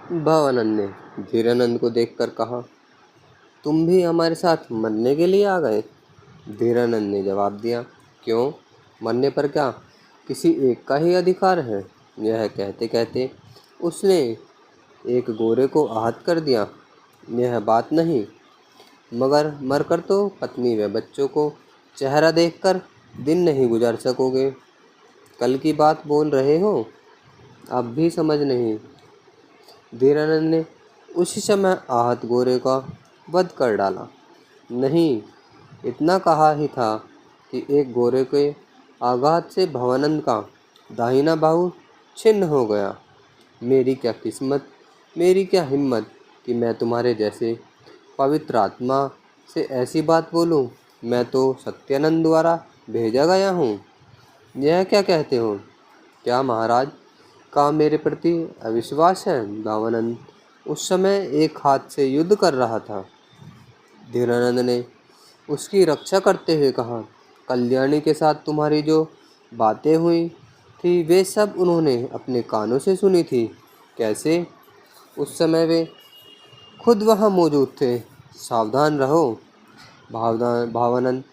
भवानंद ने धीरानंद को देखकर कहा, तुम भी हमारे साथ मरने के लिए आ गए? धीरानंद ने जवाब दिया, क्यों, मरने पर क्या किसी एक का ही अधिकार है? यह कहते कहते उसने एक गोरे को आहत कर दिया। यह बात नहीं, मगर मरकर तो पत्नी व बच्चों को चेहरा देखकर दिन नहीं गुजार सकोगे। कल की बात बोल रहे हो, अब भी समझ नहीं? धीरानंद ने उसी समय आहत गोरे का वध कर डाला। नहीं, इतना कहा ही था कि एक गोरे के आघात से भवानंद का दाहिना बाहु छिन्न हो गया। मेरी क्या किस्मत, मेरी क्या हिम्मत कि मैं तुम्हारे जैसे पवित्र आत्मा से ऐसी बात बोलूं। मैं तो सत्यानंद द्वारा भेजा गया हूँ। यह क्या कहते हो? क्या महाराज का मेरे प्रति अविश्वास है? भवानंद उस समय एक हाथ से युद्ध कर रहा था। धीरानंद ने उसकी रक्षा करते हुए कहा, कल्याणी के साथ तुम्हारी जो बातें हुई थी वे सब उन्होंने अपने कानों से सुनी थी। कैसे? उस समय वे खुद वहाँ मौजूद थे। सावधान रहो। भावानंद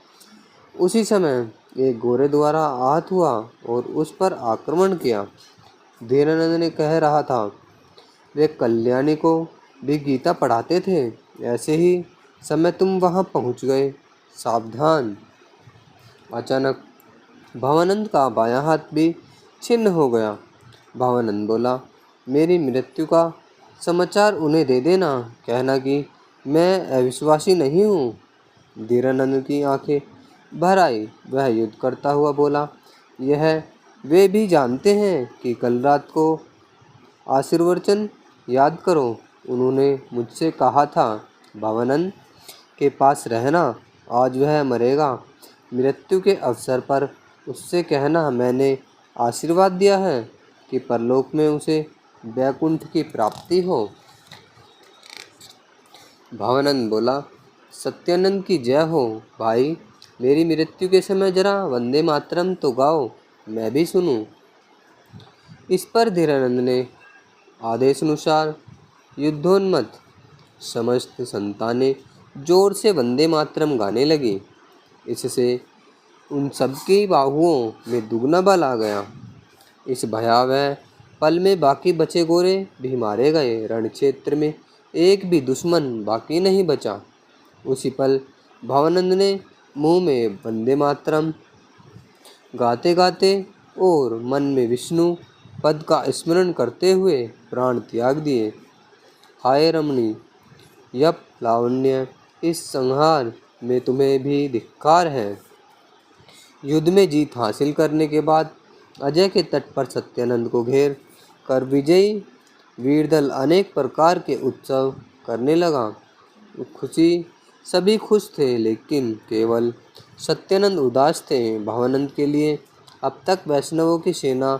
उसी समय एक गोरे द्वारा आहत हुआ और उस पर आक्रमण किया। धीरानंद ने कह रहा था, वे कल्याणी को भी गीता पढ़ाते थे। ऐसे ही समय तुम वहां पहुंच गए। सावधान। अचानक भवानंद का बायां हाथ भी छिन्न हो गया। भवानंद बोला, मेरी मृत्यु का समाचार उन्हें दे देना, कहना कि मैं अविश्वासी नहीं हूँ। धीरानंद की आंखें भर आई। वह युद्ध करता हुआ बोला, यह वे भी जानते हैं कि कल रात को आशीर्वचन याद करो। उन्होंने मुझसे कहा था भवानंद के पास रहना, आज वह मरेगा। मृत्यु के अवसर पर उससे कहना मैंने आशीर्वाद दिया है कि परलोक में उसे वैकुंठ की प्राप्ति हो। भवानंद बोला, सत्यानंद की जय हो। भाई, मेरी मृत्यु के समय जरा वंदे मातरम तो गाओ, मैं भी सुनूं। इस पर धीरानंद ने आदेशानुसार युद्धोन्मत्त समस्त संतानें जोर से वंदे मातरम गाने लगी। इससे उन सबकी बाहुओं में दुगना बल आ गया। इस भयावह पल में बाकी बचे गोरे भी मारे गए। रण क्षेत्र में एक भी दुश्मन बाकी नहीं बचा। उसी पल भवानंद ने मुंह में वंदे मातरम गाते गाते और मन में विष्णु पद का स्मरण करते हुए प्राण त्याग दिए। हाय रमणी, यप लावण्य, इस संहार में तुम्हें भी धिक्कार है। युद्ध में जीत हासिल करने के बाद अजय के तट पर सत्यानंद को घेर कर विजयी वीरदल अनेक प्रकार के उत्सव करने लगा। सभी खुश थे, लेकिन केवल सत्यानंद उदास थे। भवानंद के लिए अब तक वैष्णवों की सेना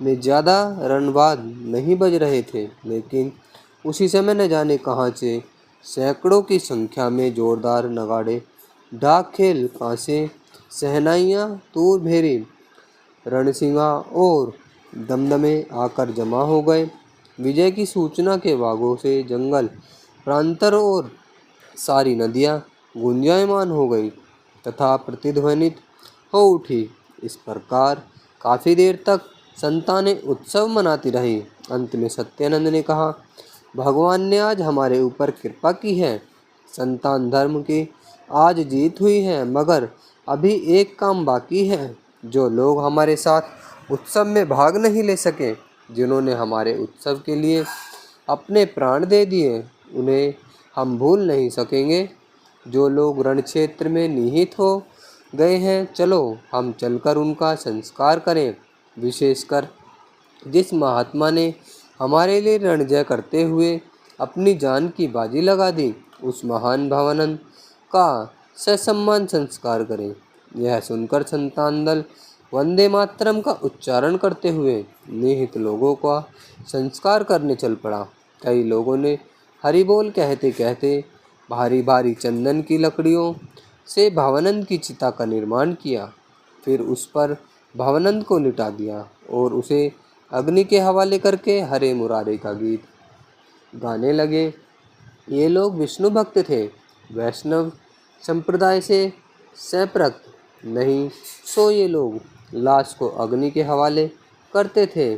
में ज़्यादा रणवाद नहीं बज रहे थे, लेकिन उसी समय न जाने कहाँ से सैकड़ों की संख्या में जोरदार नगाड़े, ढाक खेल, कांसे, शहनाइयाँ, तूर भेरी, रणसिंगा और दमदमे आकर जमा हो गए। विजय की सूचना के वागों से जंगल, प्रांतर और सारी नदियाँ गुंजायमान हो गई तथा प्रतिध्वनित हो उठी। इस प्रकार काफ़ी देर तक संतानें उत्सव मनाती रही। अंत में सत्यानंद ने कहा, भगवान ने आज हमारे ऊपर कृपा की है। संतान धर्म की आज जीत हुई है, मगर अभी एक काम बाकी है। जो लोग हमारे साथ उत्सव में भाग नहीं ले सके, जिन्होंने हमारे उत्सव के लिए अपने प्राण दे दिए, उन्हें हम भूल नहीं सकेंगे। जो लोग रण क्षेत्र में निहित हो गए हैं, चलो हम चलकर उनका संस्कार करें। विशेषकर जिस महात्मा ने हमारे लिए रणजय करते हुए अपनी जान की बाजी लगा दी, उस महान भवानंद का ससम्मान संस्कार करें। यह सुनकर संतान दल वंदे मातरम का उच्चारण करते हुए निहित लोगों का संस्कार करने चल पड़ा। कई लोगों ने हरि बोल कहते कहते भारी भारी चंदन की लकड़ियों से भवानंद की चिता का निर्माण किया। फिर उस पर भवानंद को लिटा दिया और उसे अग्नि के हवाले करके हरे मुरारे का गीत गाने लगे। ये लोग विष्णु भक्त थे, वैष्णव संप्रदाय से सैप्रक नहीं, सो ये लोग लाश को अग्नि के हवाले करते थे।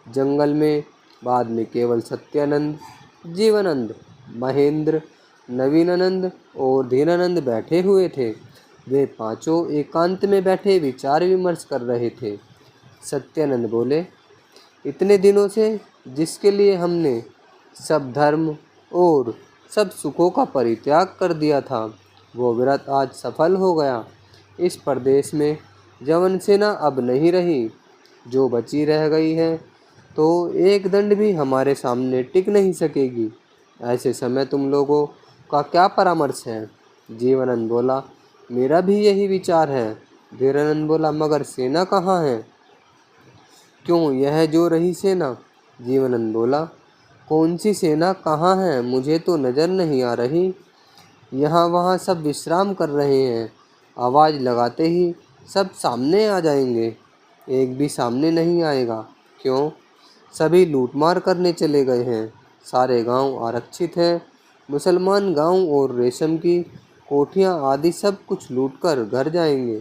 जंगल में बाद में केवल सत्यानंद, जीवनानंद, महेंद्र, नवीनानंद और धीरानंद बैठे हुए थे। वे पांचों एकांत में बैठे विचार विमर्श कर रहे थे। सत्यानंद बोले, इतने दिनों से जिसके लिए हमने सब धर्म और सब सुखों का परित्याग कर दिया था, वो व्रत आज सफल हो गया। इस प्रदेश में जवन सेना अब नहीं रही, जो बची रह गई है, तो एक दंड भी हमारे सामने टिक नहीं सकेगी। ऐसे समय तुम लोगों का क्या परामर्श है? जीवनानंद बोला, मेरा भी यही विचार है। धीरानंद बोला, मगर सेना कहाँ है? क्यों, यह जो रही सेना? जीवनानंद बोला, कौन सी सेना कहाँ है? मुझे तो नज़र नहीं आ रही। यहाँ वहाँ सब विश्राम कर रहे हैं। आवाज़ लगाते ही सब सामने आ जाएंगे। एक भी सामने नहीं आएगा। क्यों? सभी लूटमार करने चले गए हैं। सारे गांव आरक्षित हैं। मुसलमान गांव और रेशम की कोठियाँ आदि सब कुछ लूटकर घर जाएंगे।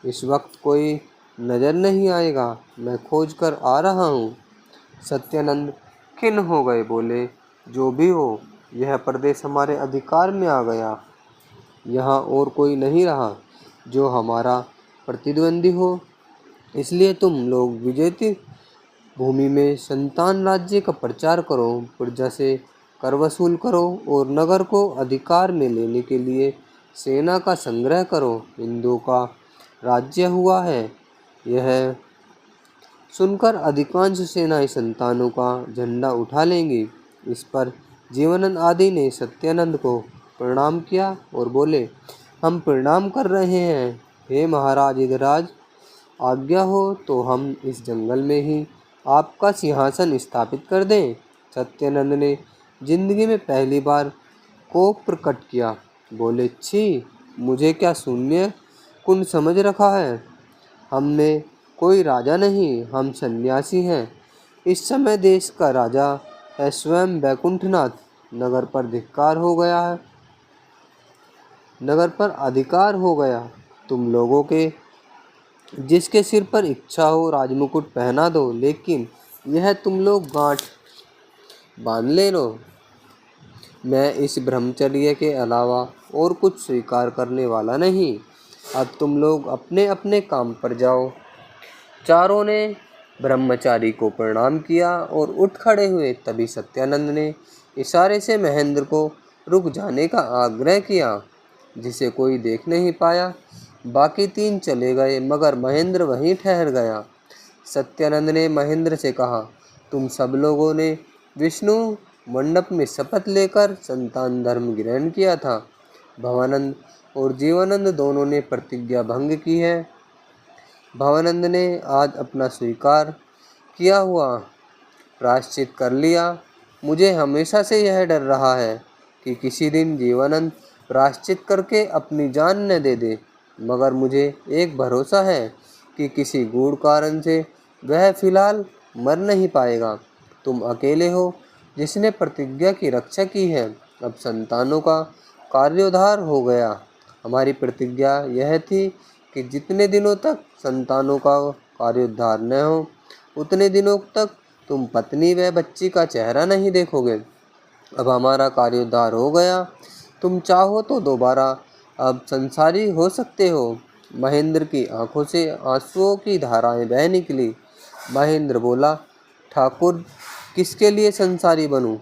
इस वक्त कोई नज़र नहीं आएगा। मैं खोज कर आ रहा हूँ। सत्यानंद खिन्न हो गए, बोले, जो भी हो, यह प्रदेश हमारे अधिकार में आ गया। यहाँ और कोई नहीं रहा जो हमारा प्रतिद्वंदी हो। इसलिए तुम लोग विजेती भूमि में संतान राज्य का प्रचार करो, प्रजा से कर वसूल करो और नगर को अधिकार में लेने के लिए सेना का संग्रह करो। हिंदुओं का राज्य हुआ है। यह सुनकर अधिकांश सेनाएं संतानों का झंडा उठा लेंगी। इस पर जीवनानंद आदि ने सत्यानंद को प्रणाम किया और बोले, हम प्रणाम कर रहे हैं। हे महाराज इधराज, आज्ञा हो तो हम इस जंगल में ही आपका सिंहासन स्थापित कर दें। सत्यानंद ने जिंदगी में पहली बार कोप प्रकट किया। बोले, छी, मुझे क्या शून्य कुंड समझ रखा है? हमने कोई राजा नहीं, हम सन्यासी हैं। इस समय देश का राजा है स्वयं वैकुंठनाथ। नगर पर धिक्कार हो गया है, नगर पर अधिकार हो गया। तुम लोगों के जिसके सिर पर इच्छा हो राजमुकुट पहना दो, लेकिन यह तुम लोग गांठ बांध ले लो। मैं इस ब्रह्मचर्य के अलावा और कुछ स्वीकार करने वाला नहीं। अब तुम लोग अपने अपने काम पर जाओ। चारों ने ब्रह्मचारी को प्रणाम किया और उठ खड़े हुए। तभी सत्यानंद ने इशारे से महेंद्र को रुक जाने का आग्रह किया, जिसे कोई देख नहीं पाया। बाकी तीन चले गए, मगर महेंद्र वहीं ठहर गया। सत्यानंद ने महेंद्र से कहा, तुम सब लोगों ने विष्णु मंडप में शपथ लेकर संतान धर्म ग्रहण किया था। भवानंद और जीवानंद दोनों ने प्रतिज्ञा भंग की है। भवानंद ने आज अपना स्वीकार किया हुआ प्रायश्चित कर लिया। मुझे हमेशा से यह डर रहा है कि किसी दिन जीवानंद प्रायश्चित करके अपनी जान न दे दे, मगर मुझे एक भरोसा है कि किसी गूढ़ कारण से वह फिलहाल मर नहीं पाएगा। तुम अकेले हो जिसने प्रतिज्ञा की रक्षा की है। अब संतानों का कार्योद्धार हो गया। हमारी प्रतिज्ञा यह थी कि जितने दिनों तक संतानों का कार्योद्धार न हो, उतने दिनों तक तुम पत्नी व बच्ची का चेहरा नहीं देखोगे। अब हमारा कार्योद्धार हो गया। तुम चाहो तो दोबारा अब संसारी हो सकते हो। महेंद्र की आंखों से आंसुओं की धाराएं बह निकली। महेंद्र बोला, ठाकुर, किसके लिए संसारी बनूं?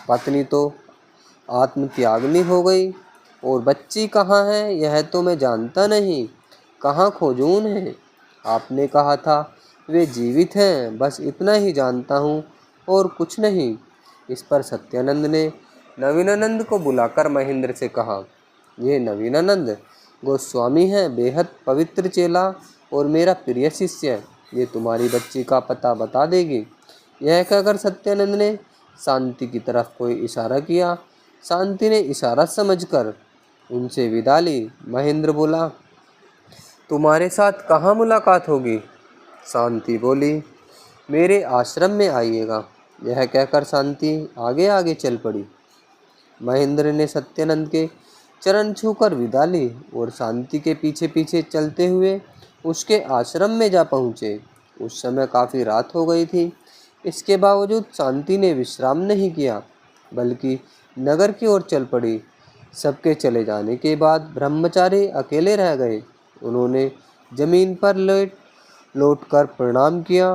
पत्नी तो आत्मत्यागनी हो गई, और बच्ची कहाँ है यह तो मैं जानता नहीं। कहाँ खोजूं उन्हें? आपने कहा था वे जीवित हैं, बस इतना ही जानता हूँ और कुछ नहीं। इस पर सत्यानंद ने नवीनानंद को बुलाकर महेंद्र से कहा, ये नवीनानंद गोस्वामी हैं, बेहद पवित्र चेला और मेरा प्रिय शिष्य। ये तुम्हारी बच्ची का पता बता देगी। यह कहकर सत्यानंद ने शांति की तरफ कोई इशारा किया। शांति ने इशारा समझकर उनसे विदा ली। महेंद्र बोला, तुम्हारे साथ कहाँ मुलाकात होगी? शांति बोली, मेरे आश्रम में आइएगा। यह कहकर शांति आगे आगे चल पड़ी। महेंद्र ने सत्यानंद के चरण छूकर विदा ली और शांति के पीछे पीछे चलते हुए उसके आश्रम में जा पहुँचे। उस समय काफ़ी रात हो गई थी। इसके बावजूद शांति ने विश्राम नहीं किया, बल्कि नगर की ओर चल पड़ी। सबके चले जाने के बाद ब्रह्मचारी अकेले रह गए। उन्होंने जमीन पर लौटकर प्रणाम किया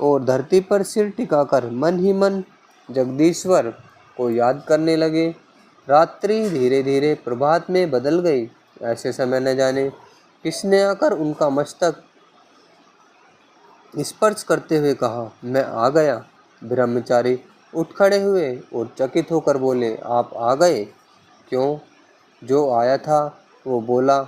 और धरती पर सिर टिकाकर मन ही मन जगदीश्वर को याद करने लगे। रात्रि धीरे धीरे प्रभात में बदल गई। ऐसे समय न जाने किसने आकर उनका मस्तक स्पर्श करते हुए कहा, मैं आ गया। ब्रह्मचारी उठ खड़े हुए और चकित होकर बोले, आप आ गए? क्यों? जो आया था वो बोला,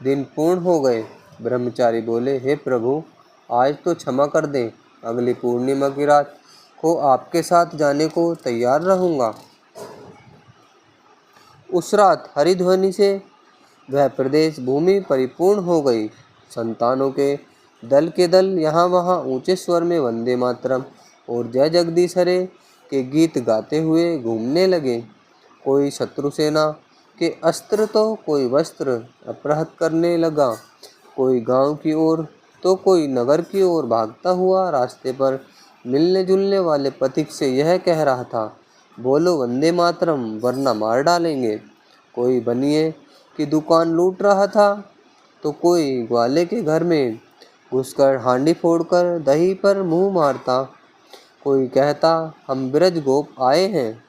दिन पूर्ण हो गए। ब्रह्मचारी बोले, हे प्रभु, आज तो क्षमा कर दें। अगली पूर्णिमा की रात को आपके साथ जाने को तैयार रहूँगा। उस रात हरिध्वनि से वह प्रदेश भूमि परिपूर्ण हो गई। संतानों के दल यहाँ वहाँ ऊंचे स्वर में वंदे मातरम और जय जगदीश हरे के गीत गाते हुए घूमने लगे। कोई शत्रु सेना के अस्त्र तो कोई वस्त्र अपहृत करने लगा। कोई गांव की ओर तो कोई नगर की ओर भागता हुआ रास्ते पर मिलने जुलने वाले पथिक से यह कह रहा था, बोलो वंदे मातरम वरना मार डालेंगे। कोई बनिए की दुकान लूट रहा था तो कोई ग्वाले के घर में घुसकर हांडी फोड़कर दही पर मुंह मारता। कोई कहता, हम ब्रज गोप आए हैं,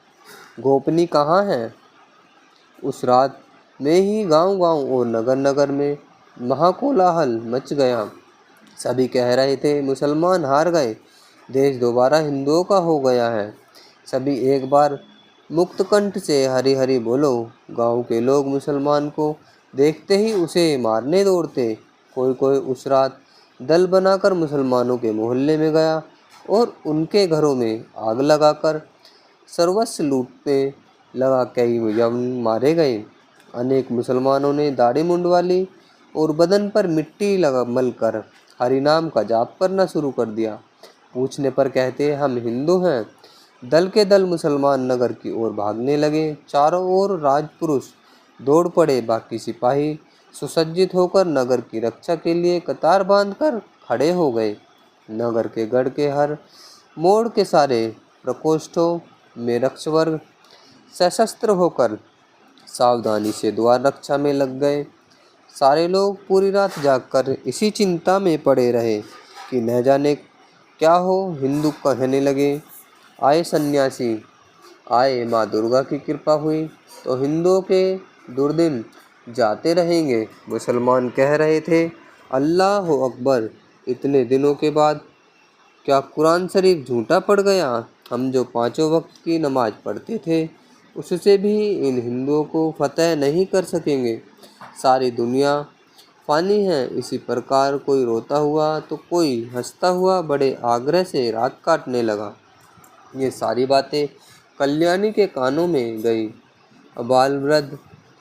गोपनी कहाँ है? उस रात में ही गांव-गांव और नगर-नगर में महाकोलाहल मच गया। सभी कह रहे थे, मुसलमान हार गए, देश दोबारा हिंदुओं का हो गया है। सभी एक बार मुक्त कंठ से हरि हरि बोलो। गांव के लोग मुसलमान को देखते ही उसे मारने दौड़ते। कोई कोई उस रात दल बनाकर मुसलमानों के मोहल्ले में गया और उनके घरों में आग लगाकर सर्वस्व लूटने लगा। कई यवन मारे गए। अनेक मुसलमानों ने दाढ़ी मुंडवा ली और बदन पर मिट्टी लगा मलकर हरि नाम का जाप करना शुरू कर दिया। पूछने पर कहते, हम हिंदू हैं। दल के दल मुसलमान नगर की ओर भागने लगे। चारों ओर राजपुरुष दौड़ पड़े। बाकी सिपाही सुसज्जित होकर नगर की रक्षा के लिए कतार बांधकर खड़े हो गए। नगर के गढ़ के हर मोड़ के सारे प्रकोष्ठों में रक्षवर्ग सशस्त्र होकर सावधानी से द्वार रक्षा में लग गए। सारे लोग पूरी रात जागकर इसी चिंता में पड़े रहे कि न जाने क्या हो। हिंदू कहने लगे, आए सन्यासी, आए, माँ दुर्गा की कृपा हुई तो हिंदुओं के दुर्दिन जाते रहेंगे। मुसलमान कह रहे थे, अल्लाह अकबर, इतने दिनों के बाद क्या कुरान शरीफ झूठा पड़ गया? हम जो पांचों वक्त की नमाज पढ़ते थे उससे भी इन हिंदुओं को फतेह नहीं कर सकेंगे। सारी दुनिया फानी है। इसी प्रकार कोई रोता हुआ तो कोई हंसता हुआ बड़े आग्रह से रात काटने लगा। ये सारी बातें कल्याणी के कानों में गई। अबाल वृद्ध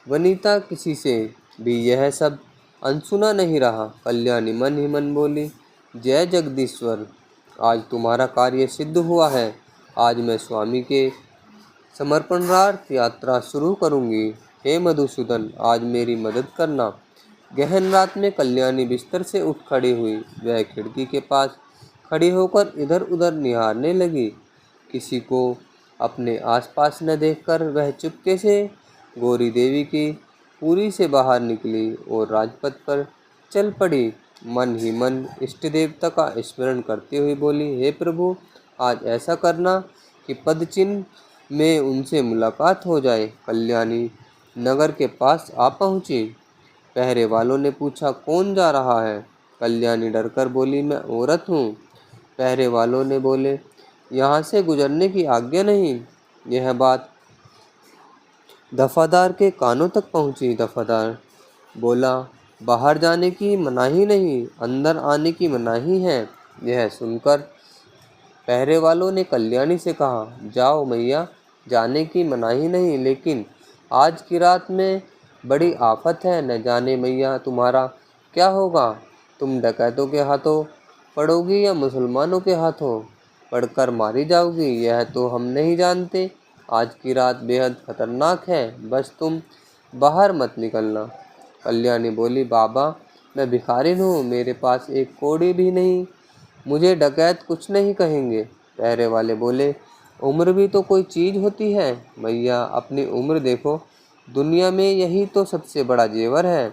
वनिता किसी से भी यह सब अनसुना नहीं रहा। कल्याणी मन ही मन बोली, जय जगदीश्वर, आज तुम्हारा कार्य सिद्ध हुआ है। आज मैं स्वामी के समर्पणार्थ यात्रा शुरू करूंगी। हे मधुसूदन, आज मेरी मदद करना। गहन रात में कल्याणी बिस्तर से उठ खड़ी हुई। वह खिड़की के पास खड़ी होकर इधर उधर निहारने लगी। किसी को अपने आसपास न देखकर वह चुपके से गौरी देवी की पुरी से बाहर निकली और राजपथ पर चल पड़ी। मन ही मन इष्ट देवता का स्मरण करते हुए बोली, हे प्रभु, आज ऐसा करना कि पद चिन्ह में उनसे मुलाकात हो जाए। कल्याणी नगर के पास आ पहुंची। पहरे वालों ने पूछा, कौन जा रहा है? कल्याणी डरकर बोली, मैं औरत हूँ। पहरे वालों ने बोले, यहाँ से गुजरने की आज्ञा नहीं। यह बात दफादार के कानों तक पहुँची। दफादार बोला, बाहर जाने की मनाही नहीं, अंदर आने की मनाही है। यह सुनकर पहरे वालों ने कल्याणी से कहा, जाओ मैया, जाने की मनाही नहीं, लेकिन आज की रात में बड़ी आफत है। न जाने मैया तुम्हारा क्या होगा। तुम डकैतों के हाथों पड़ोगी या मुसलमानों के हाथों। पढ़कर मारी जाओगी यह तो हम नहीं जानते। आज की रात बेहद खतरनाक है, बस तुम बाहर मत निकलना। कल्याणी बोली, बाबा मैं भिखारिन हूँ, मेरे पास एक कौड़ी भी नहीं, मुझे डकैत कुछ नहीं कहेंगे। पहरे वाले बोले, उम्र भी तो कोई चीज़ होती है भैया, अपनी उम्र देखो, दुनिया में यही तो सबसे बड़ा जेवर है।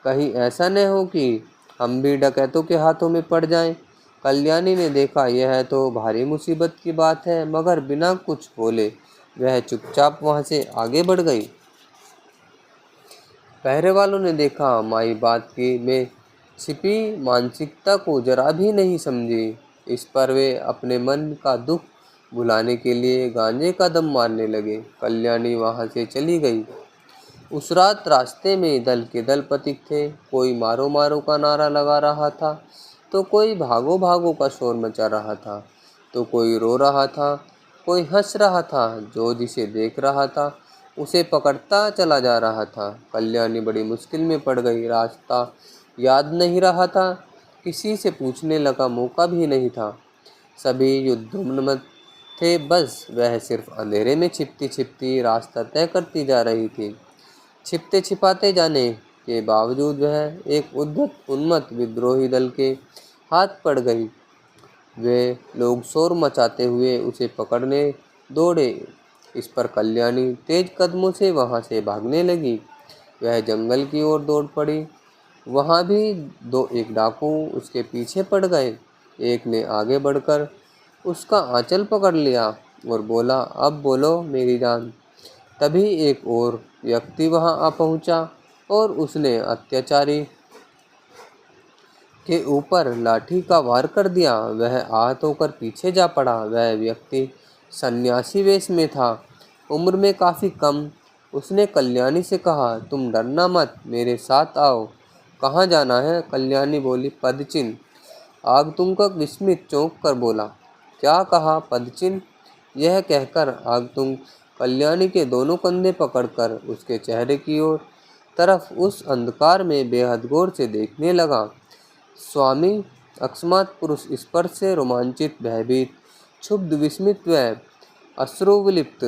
कहीं ऐसा न हो कि हम भी डकैतों के हाथों में पड़ जाएं। कल्याणी ने देखा यह तो भारी मुसीबत की बात है, मगर बिना कुछ बोले वह चुपचाप वहां से आगे बढ़ गई। पहरे वालों ने देखा माई बात की में छिपी मानसिकता को जरा भी नहीं समझी। इस पर वे अपने मन का दुख भुलाने के लिए गांजे का दम मारने लगे। कल्याणी वहां से चली गई। उस रात रास्ते में दल के दल पथिक थे। कोई मारो मारो का नारा लगा रहा था, तो कोई भागो भागो का शोर मचा रहा था, तो कोई रो रहा था, कोई हंस रहा था। जो जिसे देख रहा था उसे पकड़ता चला जा रहा था। कल्याणी बड़ी मुश्किल में पड़ गई। रास्ता याद नहीं रहा था, किसी से पूछने लगा मौका भी नहीं था। सभी युद्धोन्मत्त थे, बस वह सिर्फ अंधेरे में छिपती छिपती रास्ता तय करती जा रही थी। छिपते छिपाते जाने के बावजूद वह एक उद्धत उन्मत्त विद्रोही दल के हाथ पड़ गई। वे लोग शोर मचाते हुए उसे पकड़ने दौड़े। इस पर कल्याणी तेज कदमों से वहां से भागने लगी। वह जंगल की ओर दौड़ पड़ी। वहां भी दो एक डाकू उसके पीछे पड़ गए। एक ने आगे बढ़कर उसका आंचल पकड़ लिया और बोला, अब बोलो मेरी जान। तभी एक और व्यक्ति वहां आ पहुंचा और उसने अत्याचारी के ऊपर लाठी का वार कर दिया। वह आहत होकर पीछे जा पड़ा। वह व्यक्ति सन्यासी वेश में था, उम्र में काफ़ी कम। उसने कल्याणी से कहा, तुम डरना मत, मेरे साथ आओ। कहाँ जाना है? कल्याणी बोली, पदचिन्ह। आगंतुक विस्मित चौंक कर बोला, क्या कहा? पदचिन्ह? यह कहकर आगंतुक कल्याणी के दोनों कंधे पकड़कर उसके चेहरे की ओर तरफ उस अंधकार में बेहद गौर से देखने लगा। स्वामी अकस्मात पुरुष स्पर्श से रोमांचित, भयभीत, क्षुब्ध, विस्मित व अश्रुविलिप्त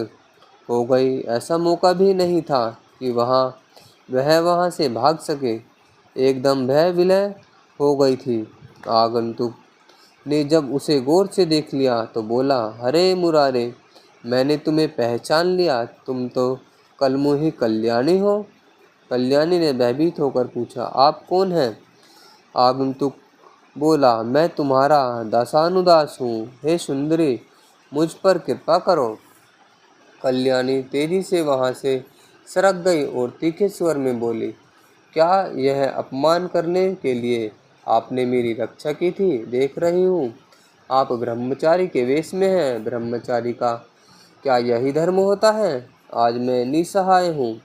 हो गई। ऐसा मौका भी नहीं था कि वह वहां से भाग सके। एकदम भय विलय हो गई थी। आगंतुक ने जब उसे गौर से देख लिया तो बोला, हरे मुरारे, मैंने तुम्हें पहचान लिया, तुम तो कलमुही कल्याणी हो। कल्याणी ने भयभीत होकर पूछा, आप कौन हैं? आगंतुक बोला, मैं तुम्हारा दासानुदास हूँ। हे सुंदरी, मुझ पर कृपा करो। कल्याणी तेजी से वहां से सरक गई और तीखे स्वर में बोली, क्या यह अपमान करने के लिए आपने मेरी रक्षा की थी? देख रही हूँ आप ब्रह्मचारी के वेश में हैं। ब्रह्मचारी का क्या यही धर्म होता है? आज मैं निसहाय हूँ,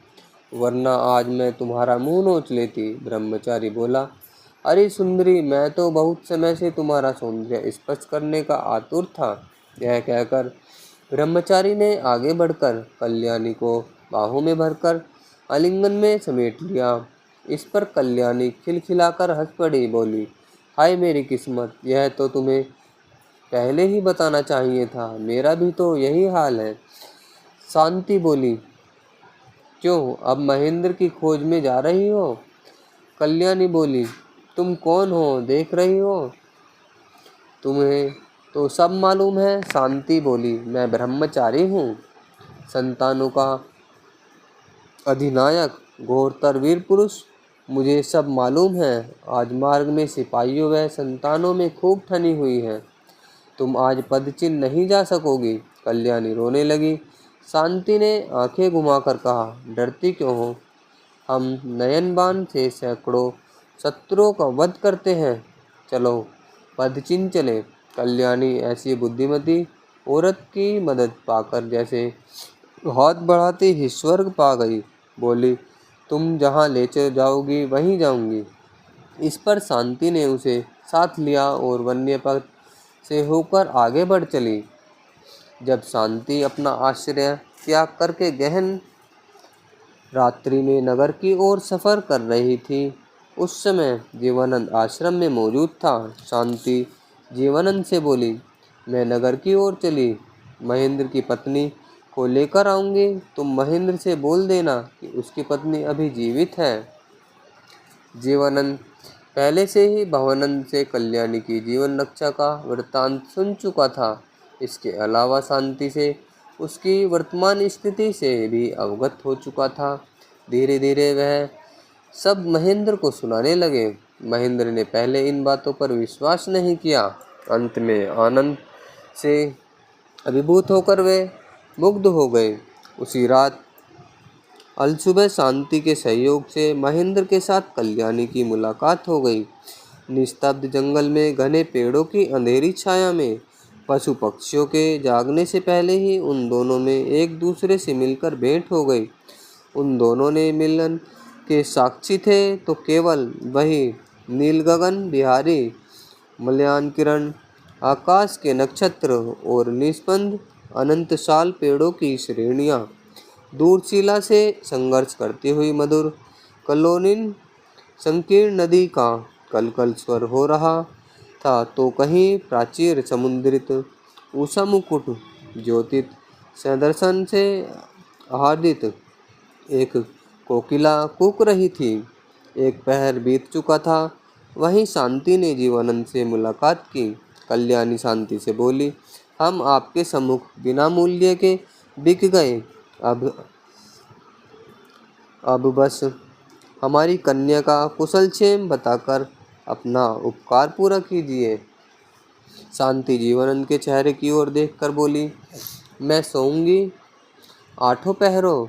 वरना आज मैं तुम्हारा मुंह नोच लेती। ब्रह्मचारी बोला, अरे सुंदरी, मैं तो बहुत समय से तुम्हारा सौंदर्य स्पर्श करने का आतुर था। यह कहकर ब्रह्मचारी ने आगे बढ़कर कल्याणी को बाहों में भरकर आलिंगन में समेट लिया। इस पर कल्याणी खिलखिलाकर हंस पड़ी, बोली, हाय मेरी किस्मत, यह तो तुम्हें पहले ही बताना चाहिए था, मेरा भी तो यही हाल है। शांति बोली, क्यों, अब महेंद्र की खोज में जा रही हो? कल्याणी बोली, तुम कौन हो? देख रही हो, तुम्हें तो सब मालूम है। शांति बोली, मैं ब्रह्मचारी हूँ, संतानों का अधिनायक, घोरतर वीर पुरुष, मुझे सब मालूम है। आज मार्ग में सिपाहियों व संतानों में खूब ठनी हुई है, तुम आज पदचिन्ह नहीं जा सकोगी। कल्याणी रोने लगी। शांति ने आंखें घुमाकर कहा, डरती क्यों हो? हम नयनबान से सैकड़ों शत्रुओं का वध करते हैं, चलो पदचिन्ह चले। कल्याणी ऐसी बुद्धिमती औरत की मदद पाकर जैसे हाथ बढ़ाते ही स्वर्ग पा गई। बोली, तुम जहाँ ले जाओगी वहीं जाऊंगी। इस पर शांति ने उसे साथ लिया और वन्य पथ से होकर आगे बढ़ चली। जब शांति अपना आश्रय त्याग करके गहन रात्रि में नगर की ओर सफ़र कर रही थी, उस समय जीवनानंद आश्रम में मौजूद था। शांति जीवनानंद से बोली, मैं नगर की ओर चली। महेंद्र की पत्नी को लेकर आऊंगी। तुम महेंद्र से बोल देना कि उसकी पत्नी अभी जीवित है। जीवनानंद पहले से ही भवानंद से कल्याणी की जीवन रक्षा का वृत्तांत सुन चुका था। इसके अलावा शांति से उसकी वर्तमान स्थिति से भी अवगत हो चुका था। धीरे धीरे वह सब महेंद्र को सुनाने लगे। महेंद्र ने पहले इन बातों पर विश्वास नहीं किया। अंत में आनंद से अभिभूत होकर वे मुग्ध हो गए। उसी रात अलसुबह शांति के सहयोग से महेंद्र के साथ कल्याणी की मुलाकात हो गई। निस्तब्ध जंगल में घने पेड़ों की अंधेरी छाया में पशु पक्षियों के जागने से पहले ही उन दोनों में एक दूसरे से मिलकर भेंट हो गई। उन दोनों ने मिलन के साक्षी थे तो केवल वही नील गगन बिहारी मलयान किरण, आकाश के नक्षत्र और निस्पंद अनंत साल पेड़ों की श्रेणियां। दूरशिला से संघर्ष करती हुई मधुर कलोनिन संकीर्ण नदी का कलकल स्वर हो रहा था तो कहीं प्राचीर समुद्रित उषा मुकुट ज्योतित सदर्शन से आह्लादित एक कोकिला कूक रही थी। एक पहर बीत चुका था। वहीं शांति ने जीवानंद से मुलाकात की। कल्याणी शांति से बोली, हम आपके सम्मुख बिना मूल्य के बिक गए। अब बस हमारी कन्या का कुशलक्षेम बताकर अपना उपकार पूरा कीजिए। शांति जीवानंद के चेहरे की ओर देखकर बोली, मैं सोऊंगी 8 पहरों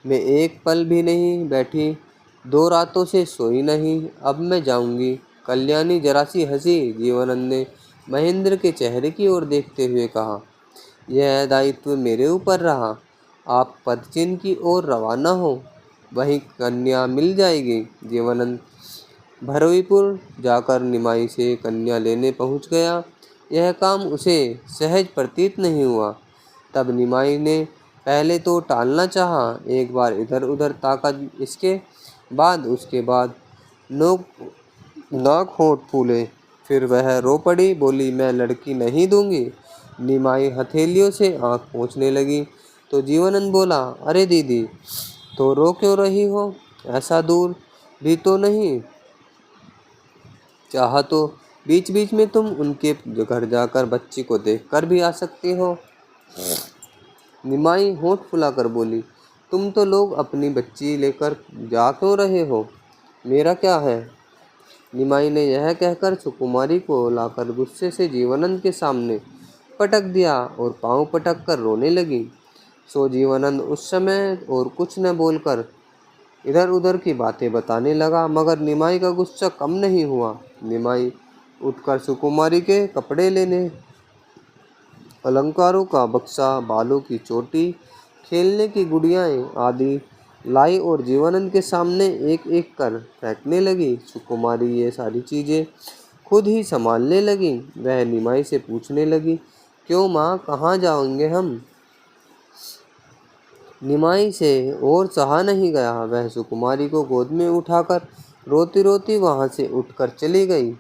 में एक पल भी नहीं बैठी, 2 रातों से सोई नहीं, अब मैं जाऊंगी। कल्याणी जरा सी हंसी। जीवानंद ने महेंद्र के चेहरे की ओर देखते हुए कहा, यह दायित्व मेरे ऊपर रहा। आप पदचिन्ह की ओर रवाना हो, वहीं कन्या मिल जाएगी। जीवानंद भरवीपुर जाकर निमाई से कन्या लेने पहुंच गया। यह काम उसे सहज प्रतीत नहीं हुआ। तब निमाई ने पहले तो टालना चाहा, एक बार इधर उधर ताका, इसके बाद उसके बाद नाक होंठ फूले। फिर वह रो पड़ी, बोली, मैं लड़की नहीं दूंगी। निमाई हथेलियों से आंख पोंछने लगी तो जीवानंद बोला, अरे दीदी, तो रो क्यों रही हो? ऐसा दूर भी तो नहीं, चाहा तो बीच बीच में तुम उनके घर जाकर बच्ची को देखकर भी आ सकती हो। निमाई होंठ फुलाकर बोली, तुम तो लोग अपनी बच्ची लेकर जा क्यों रहे हो? मेरा क्या है? निमाई ने यह कहकर सुकुमारी को लाकर गुस्से से जीवानंद के सामने पटक दिया और पांव पटक कर रोने लगी। सो जीवानंद उस समय और कुछ न बोलकर इधर उधर की बातें बताने लगा, मगर निमाई का गुस्सा कम नहीं हुआ। निमाई उठकर सुकुमारी के कपड़े लेने, अलंकारों का बक्सा, बालों की चोटी, खेलने की गुड़ियाएं आदि लाई और जीवानंद के सामने एक एक कर फेंकने लगी। सुकुमारी ये सारी चीज़ें खुद ही संभालने लगी। वह निमाई से पूछने लगी, क्यों माँ, कहाँ जाएंगे हम? निमाई से और सहा नहीं गया। वह सुकुमारी को गोद में उठाकर रोती रोती वहाँ से उठकर चली गई।